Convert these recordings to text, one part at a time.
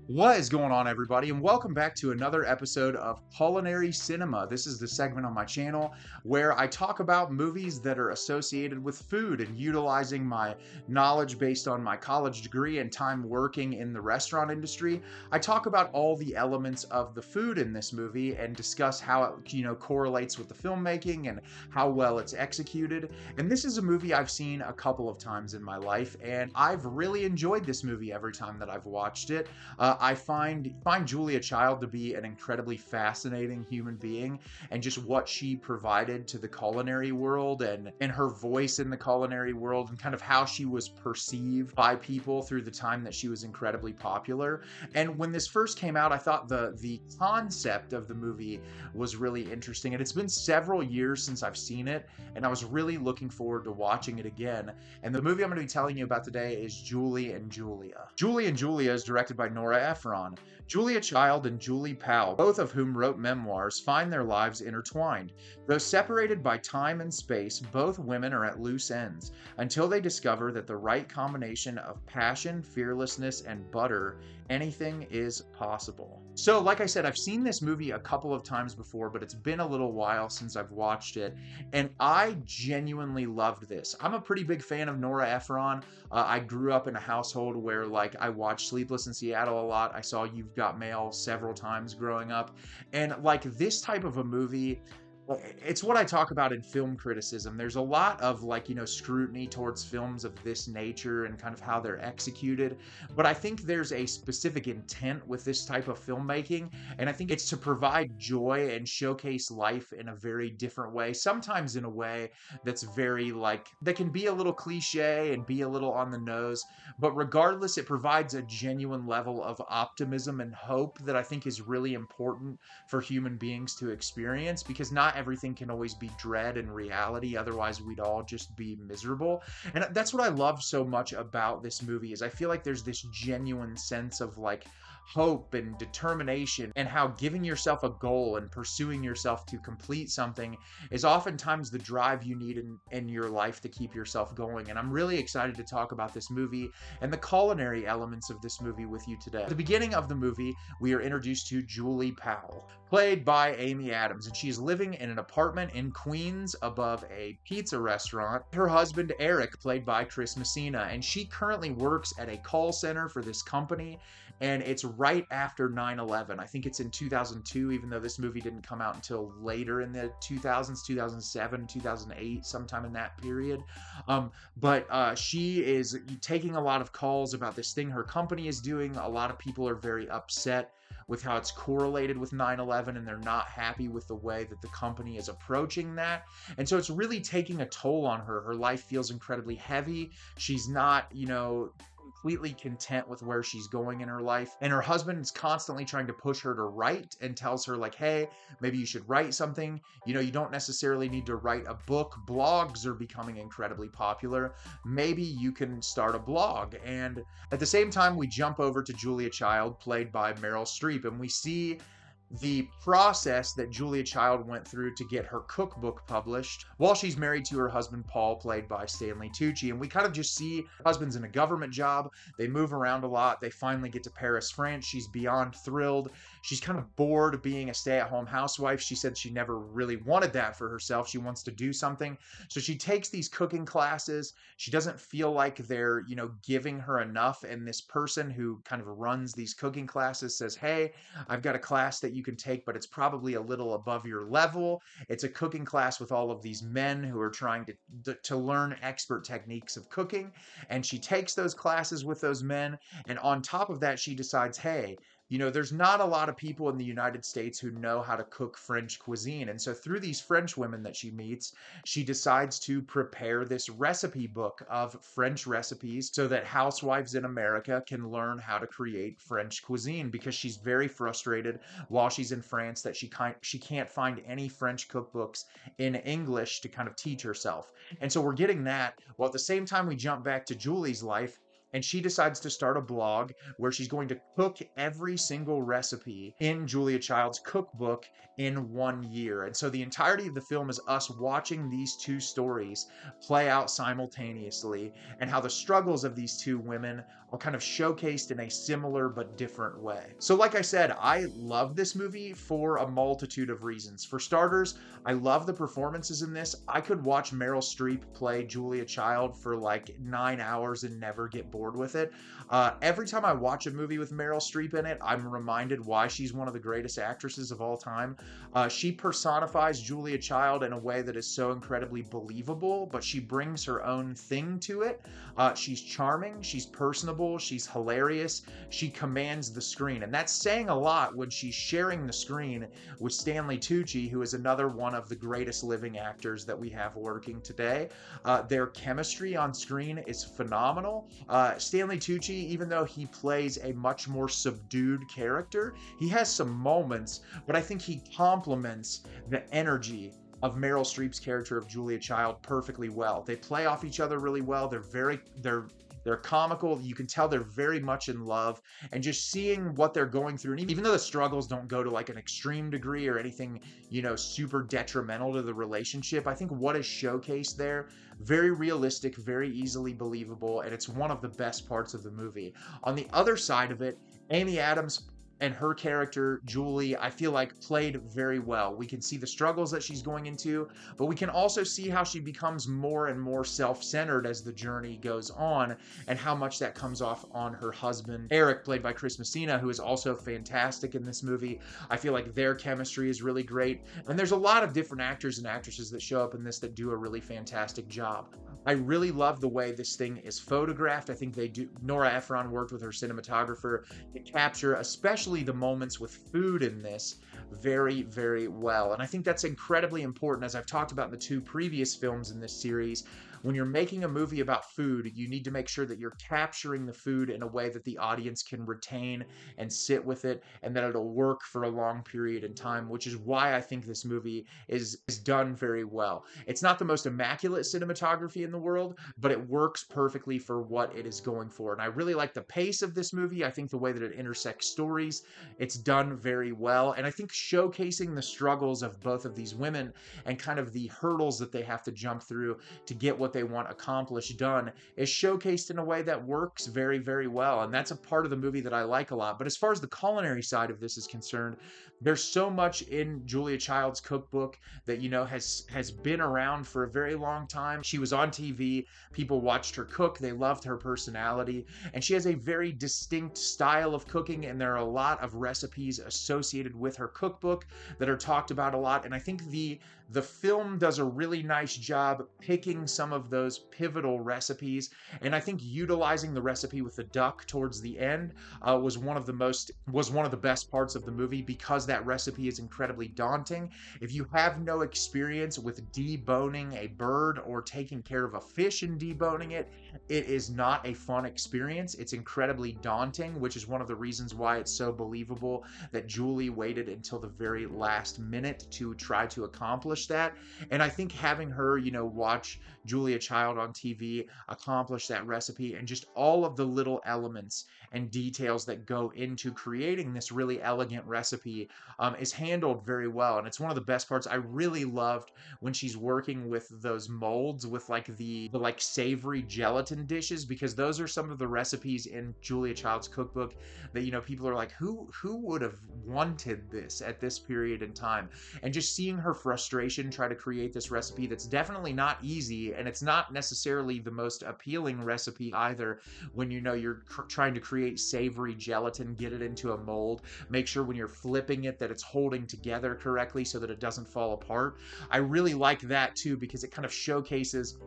What is going on, everybody, and welcome back to another episode of Culinary Cinema. This is the segment on my channel where I talk about movies that are associated with food and utilizing my knowledge based on my college degree and time working in the restaurant industry. I talk about all the elements of the food in this movie and discuss how it, correlates with the filmmaking and how well it's executed. And this is a movie I've seen a couple of times in my life, and I've really enjoyed this movie every time that I've watched it. I find Julia Child to be an incredibly fascinating human being, and just what she provided to the culinary world and her voice in the culinary world and kind of how she was perceived by people through the time that she was incredibly popular. And when this first came out, I thought the concept of the movie was really interesting. And it's been several years since I've seen it, and I was really looking forward to watching it again. And the movie I'm going to be telling you about today is Julie and Julia. Julie and Julia is directed by Nora Ephron. Julia Child and Julie Powell, both of whom wrote memoirs, find their lives intertwined. Though separated by time and space, both women are at loose ends until they discover that the right combination of passion, fearlessness, and butter, anything is possible. So, like I said, I've seen this movie a couple of times before, but it's been a little while since I've watched it, and I genuinely loved this. I'm a pretty big fan of Nora Ephron. I grew up in a household where, like, I watched Sleepless in Seattle a lot. I saw You've Got Mail several times growing up. And, like, this type of a movie, it's what I talk about in film criticism. There's a lot of, like, scrutiny towards films of this nature and kind of how they're executed. But I think there's a specific intent with this type of filmmaking. And I think it's to provide joy and showcase life in a very different way. Sometimes in a way that's very, like, that can be a little cliche and be a little on the nose. But regardless, it provides a genuine level of optimism and hope that I think is really important for human beings to experience, because not everything can always be dread and reality. Otherwise, we'd all just be miserable. And that's what I love so much about this movie, is I feel like there's this genuine sense of, like, hope and determination, and how giving yourself a goal and pursuing yourself to complete something is oftentimes the drive you need in your life to keep yourself going. And I'm really excited to talk about this movie and the culinary elements of this movie with you today. At the beginning of the movie, we are introduced to Julie Powell, played by Amy Adams, and she's living in an apartment in Queens above a pizza restaurant. Her husband, Eric, played by Chris Messina, and she currently works at a call center for this company, and it's right after 9/11. I think it's in 2002, even though this movie didn't come out until later in the 2000s, 2007, 2008, sometime in that period. But she is taking a lot of calls about this thing her company is doing. A lot of people are very upset with how it's correlated with 9/11, and they're not happy with the way that the company is approaching that. And so it's really taking a toll on her. Her life feels incredibly heavy. She's not, completely content with where she's going in her life. And her husband is constantly trying to push her to write and tells her, like, hey, maybe you should write something. You don't necessarily need to write a book. Blogs are becoming incredibly popular. Maybe you can start a blog. And at the same time, we jump over to Julia Child, played by Meryl Streep, and we see the process that Julia Child went through to get her cookbook published while she's married to her husband, Paul, played by Stanley Tucci. And we kind of just see her husband's in a government job. They move around a lot. They finally get to Paris, France. She's beyond thrilled. She's kind of bored of being a stay-at-home housewife. She said she never really wanted that for herself. She wants to do something. So she takes these cooking classes. She doesn't feel like they're, giving her enough. And this person who kind of runs these cooking classes says, hey, I've got a class that you can take, but it's probably a little above your level. It's a cooking class with all of these men who are trying to learn expert techniques of cooking. And she takes those classes with those men. And on top of that, she decides, hey, there's not a lot of people in the United States who know how to cook French cuisine. And so through these French women that she meets, she decides to prepare this recipe book of French recipes so that housewives in America can learn how to create French cuisine, because she's very frustrated while she's in France that she can't find any French cookbooks in English to kind of teach herself. And so we're getting that, while at the same time we jump back to Julie's life, and she decides to start a blog where she's going to cook every single recipe in Julia Child's cookbook in 1 year. And so the entirety of the film is us watching these two stories play out simultaneously, and how the struggles of these two women are kind of showcased in a similar but different way. So like I said, I love this movie for a multitude of reasons. For starters, I love the performances in this. I could watch Meryl Streep play Julia Child for like 9 hours and never get bored with it. Every time I watch a movie with Meryl Streep in it, I'm reminded why she's one of the greatest actresses of all time. She personifies Julia Child in a way that is so incredibly believable, but she brings her own thing to it. She's charming, she's personable, she's hilarious, she commands the screen. And that's saying a lot when she's sharing the screen with Stanley Tucci, who is another one of the greatest living actors that we have working today. Their chemistry on screen is phenomenal. Stanley Tucci, even though he plays a much more subdued character, he has some moments, but I think he complements the energy of Meryl Streep's character of Julia Child perfectly well. They play off each other really well. They're comical. You can tell they're very much in love, and just seeing what they're going through. And even though the struggles don't go to like an extreme degree or anything, super detrimental to the relationship, I think what is showcased there, very realistic, very easily believable, and it's one of the best parts of the movie. On the other side of it, Amy Adams and her character, Julie, I feel like played very well. We can see the struggles that she's going into, but we can also see how she becomes more and more self-centered as the journey goes on, and how much that comes off on her husband, Eric, played by Chris Messina, who is also fantastic in this movie. I feel like their chemistry is really great, and there's a lot of different actors and actresses that show up in this that do a really fantastic job. I really love the way this thing is photographed. I think they do. Nora Ephron worked with her cinematographer to capture, especially the moments with food in this, very, very well. And I think that's incredibly important, as I've talked about in the two previous films in this series. When you're making a movie about food, you need to make sure that you're capturing the food in a way that the audience can retain and sit with it, and that it'll work for a long period in time, which is why I think this movie is done very well. It's not the most immaculate cinematography in the world, but it works perfectly for what it is going for. And I really like the pace of this movie. I think the way that it intersects stories, it's done very well. And I think showcasing the struggles of both of these women and kind of the hurdles that they have to jump through to get what they want accomplished done is showcased in a way that works very, very well. And that's a part of the movie that I like a lot. But as far as the culinary side of this is concerned, there's so much in Julia Child's cookbook that, has been around for a very long time. She was on TV. People watched her cook. They loved her personality. And she has a very distinct style of cooking. And there are a lot of recipes associated with her cookbook that are talked about a lot. And I think the film does a really nice job picking some of those pivotal recipes. And I think utilizing the recipe with the duck towards the end was one of the best parts of the movie, because that recipe is incredibly daunting. If you have no experience with deboning a bird or taking care of a fish and deboning it, it is not a fun experience. It's incredibly daunting, which is one of the reasons why it's so believable that Julie waited until the very last minute to try to accomplish that. And I think having her, watch Julia Child on TV accomplish that recipe, and just all of the little elements and details that go into creating this really elegant recipe is handled very well. And it's one of the best parts. I really loved when she's working with those molds with the savory gelatin dishes, because those are some of the recipes in Julia Child's cookbook that, people are like, who would have wanted this at this period in time? And just seeing her frustration try to create this recipe that's definitely not easy, and it's not necessarily the most appealing recipe either, when you're trying to create savory gelatin, get it into a mold, make sure when you're flipping it that it's holding together correctly so that it doesn't fall apart. I really like that too, because it kind of showcases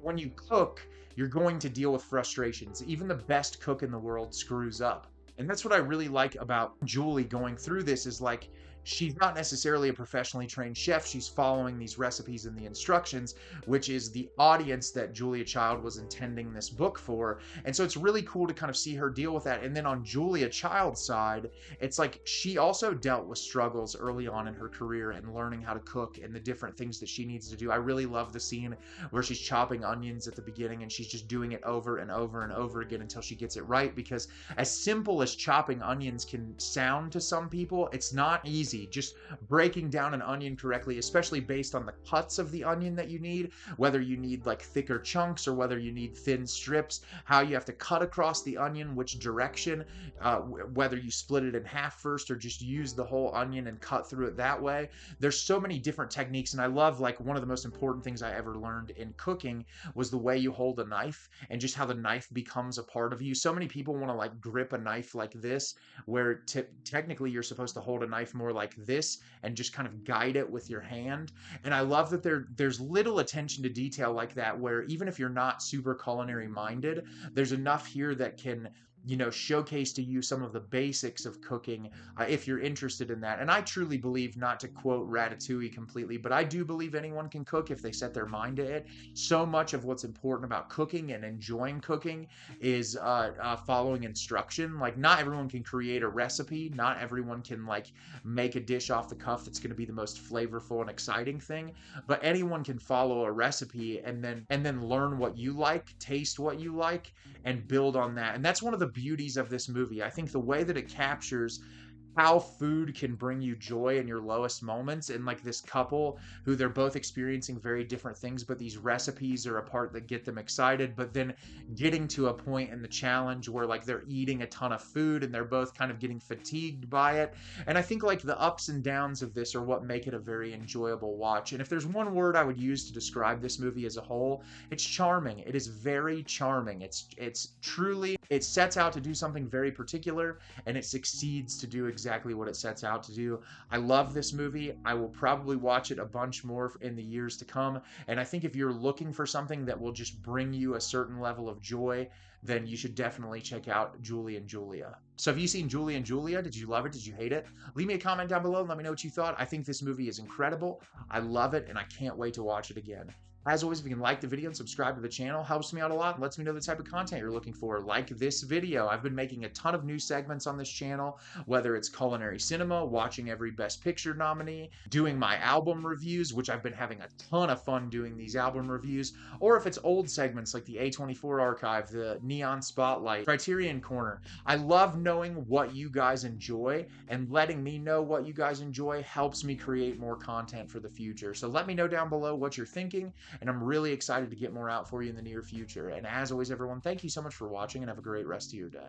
when you cook, you're going to deal with frustrations. Even the best cook in the world screws up. And that's what I really like about Julie going through this, is she's not necessarily a professionally trained chef. She's following these recipes and the instructions, which is the audience that Julia Child was intending this book for. And so it's really cool to kind of see her deal with that. And then on Julia Child's side, it's like she also dealt with struggles early on in her career and learning how to cook and the different things that she needs to do. I really love the scene where she's chopping onions at the beginning and she's just doing it over and over and over again until she gets it right, because as simple as chopping onions can sound to some people, it's not easy. Just breaking down an onion correctly, especially based on the cuts of the onion that you need, whether you need like thicker chunks or whether you need thin strips, how you have to cut across the onion, which direction, whether you split it in half first or just use the whole onion and cut through it that way. There's so many different techniques, and I love, like, one of the most important things I ever learned in cooking was the way you hold a knife and just how the knife becomes a part of you. So many people want to like grip a knife like this, where technically you're supposed to hold a knife more like this and just kind of guide it with your hand. And I love that there's little attention to detail like that, where even if you're not super culinary minded, there's enough here that can, you know, showcase to you some of the basics of cooking, if you're interested in that. And I truly believe, not to quote Ratatouille completely, but I do believe anyone can cook if they set their mind to it. So much of what's important about cooking and enjoying cooking is following instruction. Like, not everyone can create a recipe. Not everyone can like make a dish off the cuff that's going to be the most flavorful and exciting thing. But anyone can follow a recipe and then learn what you like, taste what you like, and build on that. And that's one of the beauties of this movie. I think the way that it captures how food can bring you joy in your lowest moments, and like this couple who they're both experiencing very different things, but these recipes are a part that get them excited, but then getting to a point in the challenge where like they're eating a ton of food and they're both kind of getting fatigued by it. And I think like the ups and downs of this are what make it a very enjoyable watch. And if there's one word I would use to describe this movie as a whole, it's charming. It is very charming. It's truly, it sets out to do something very particular and it succeeds to do exactly what it sets out to do. I love this movie. I will probably watch it a bunch more in the years to come. And I think if you're looking for something that will just bring you a certain level of joy, then you should definitely check out Julie and Julia. So have you seen Julie and Julia? Did you love it? Did you hate it? Leave me a comment down below and let me know what you thought. I think this movie is incredible. I love it and I can't wait to watch it again. As always, if you can like the video and subscribe to the channel, helps me out a lot and lets me know the type of content you're looking for. Like this video. I've been making a ton of new segments on this channel, whether it's culinary cinema, watching every Best Picture nominee, doing my album reviews, which I've been having a ton of fun doing these album reviews, or if it's old segments like the A24 Archive, the Neon Spotlight, Criterion Corner. I love knowing what you guys enjoy, and letting me know what you guys enjoy helps me create more content for the future. So let me know down below what you're thinking, and I'm really excited to get more out for you in the near future. And as always, everyone, thank you so much for watching and have a great rest of your day.